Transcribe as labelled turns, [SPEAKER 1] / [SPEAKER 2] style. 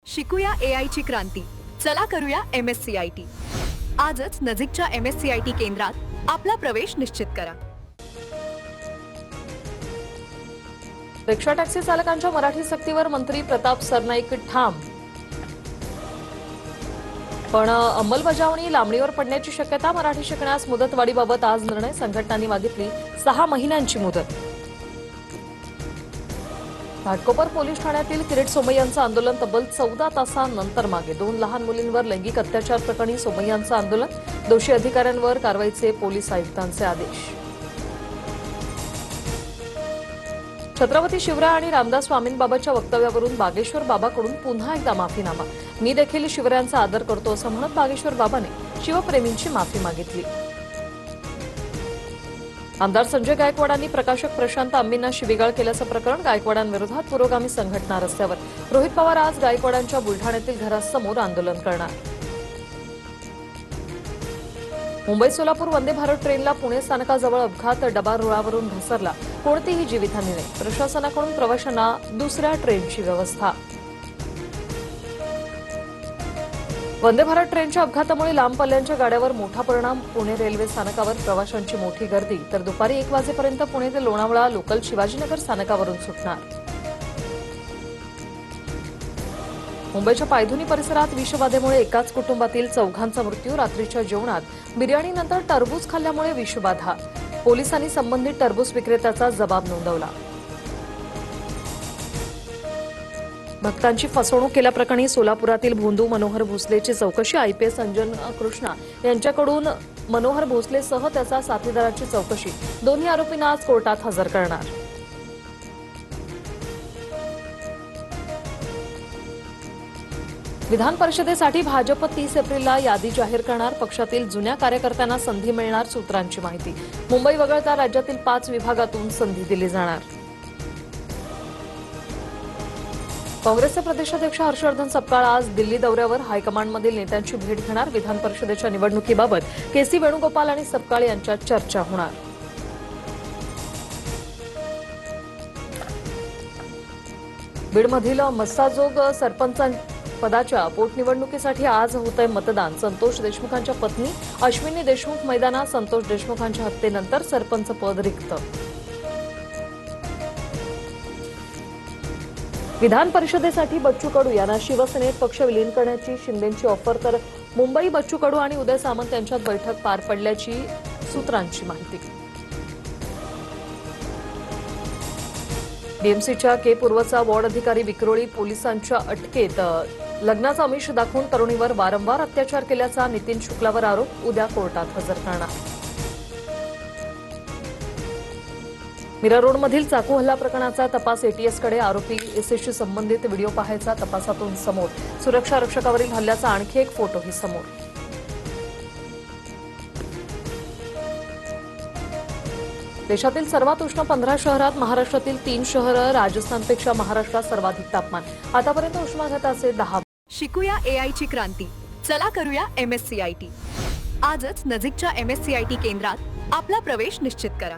[SPEAKER 1] शिकूया AI ची क्रांती. चला करूया MSCIT. आजच नजीकच्या MSCIT केंद्रात आपला प्रवेश निश्चित करा.
[SPEAKER 2] रिक्षा टॅक्सी चालकांच्या मराठी सक्तीवर मंत्री प्रताप सरनाईक ठाम. पण अंमलबजावणी लांबणीवर पडण्याची शक्यता. मराठी शिकण्यास मुदतवाढीबाबत आज निर्णय. संघटनांनी मागितली 6 महिन्यांची मुदत. घाटकोपर पोलीस ठाण्यातील किरीट सोमय्यांचं आंदोलन तब्बल 14 तासांनंतर मागे. 2 लहान मुलींवर लैंगिक अत्याचार प्रकरणी सोमय्यांचं आंदोलन. दोषी अधिकाऱ्यांवर कारवाईचे पोलीस आयुक्तांचे आदेश. छत्रपती शिवराय आणि रामदास स्वामींबाबतच्या वक्तव्यावरून बागेश्वर बाबाकडून पुन्हा एकदा माफीनामा. मी देखील शिवरायांचा आदर करतो असं म्हणत बागेश्वर बाबाने शिवप्रेमींची माफी मागितली. आमदार संजय गायकवाडांनी प्रकाशक प्रशांत आंबेंना शिवीगाळ केल्याचं प्रकरण. गायकवाडांविरोधात पुरोगामी संघटना रस्त्यावर. रोहित पवार आज गायकवाडांच्या बुलढाण्यातील घरासमोर आंदोलन करणार. मुंबई सोलापूर वंदे भारत ट्रेनला पुणे स्थानकाजवळ अपघात. डबा रुळावरून घसरला. कोणतीही जीवितहानी नाही. प्रशासनाकडून प्रवाशांना दुसऱ्या ट्रेनची व्यवस्था. वंदे भारत ट्रेनच्या अपघातामुळे लांब पल्ल्यांच्या गाड्यावर मोठा परिणाम. पुणे रेल्वे स्थानकावर प्रवाशांची मोठी गर्दी. तर दुपारी 1 वाजेपर्यंत पुणे ते लोणावळा लोकल शिवाजीनगर स्थानकावरून सुटणार. मुंबईच्या पायधुनी परिसरात विषबाधेमुळे एकाच कुटुंबातील 4घांचा मृत्यू. रात्रीच्या जेवणात बिर्याणीनंतर टरबूज खाल्ल्यामुळे विषबाधा. पोलिसांनी संबंधित टरबूज विक्रेत्याचा जबाब नोंदवला. भक्तांची फसवणूक केल्याप्रकरणी सोलापुरातील भोंदू मनोहर भोसलेची चौकशी. IPS अंजन कृष्णा यांच्याकडून मनोहर भोसलेसह त्याचा साथीदाराची चौकशी. दोन्ही आरोपींना आज कोर्टात हजर करणार. विधान परिषदेसाठी भाजप 30 एप्रिलला यादी जाहीर करणार. पक्षातील जुन्या कार्यकर्त्यांना संधी मिळणार. सूत्रांची माहिती. मुंबई वगळता राज्यातील 5 विभागातून संधी दिली जाणार. काँग्रेसचे प्रदेशाध्यक्ष हर्षवर्धन सपकाळ आज दिल्ली दौऱ्यावर. हायकमांडमधील नेत्यांची भेट घेणार. विधान परिषदेच्या निवडणुकीबाबत KC वेणुगोपाल आणि सपकाळ यांच्यात चर्चा होणार. बीडमधील मस्साजोग सरपंच पदाच्या पोटनिवडणुकीसाठी आज होतंय मतदान. संतोष देशमुखांच्या पत्नी अश्विनी देशमुख मैदानात. संतोष देशमुखांच्या हत्येनंतर सरपंच पद रिक्त. विधान परिषदेसाठी बच्चू कडू यांना शिवसेनेत पक्ष विलीन करण्याची शिंदेंची ऑफर. तर मुंबई बच्चू कडू आणि उदय सामंत यांच्यात बैठक पार पडल्याची सूत्रांची माहिती. BMCच्या के पूर्वचा वॉर्ड अधिकारी विक्रोळी पोलिसांच्या अटकेत. लग्नाचा आमिष दाखवून तरुणीवर वारंवार अत्याचार केल्याचा नितीन शुक्लावर आरोप. उद्या कोर्टात हजर करणार. मीरा रोडमधील चाकू हल्ला प्रकरणाचा तपास ATSकडे. आरोपी एसएसशी संबंधित व्हिडिओ पाहायचा तपासातून समोर. सुरक्षा रक्षकावरील हल्ल्याचा आणखी एक फोटोही समोर. देशातील सर्वात उष्ण 15 शहरात महाराष्ट्रातील 3 शहरं. राजस्थानपेक्षा महाराष्ट्रात सर्वाधिक तापमान. आतापर्यंत उष्माघाताचे 10.
[SPEAKER 1] शिकूया AI ची क्रांती. चला करूया MSCIT. आजच नजीकच्या MSCIT केंद्रात आपला प्रवेश निश्चित करा.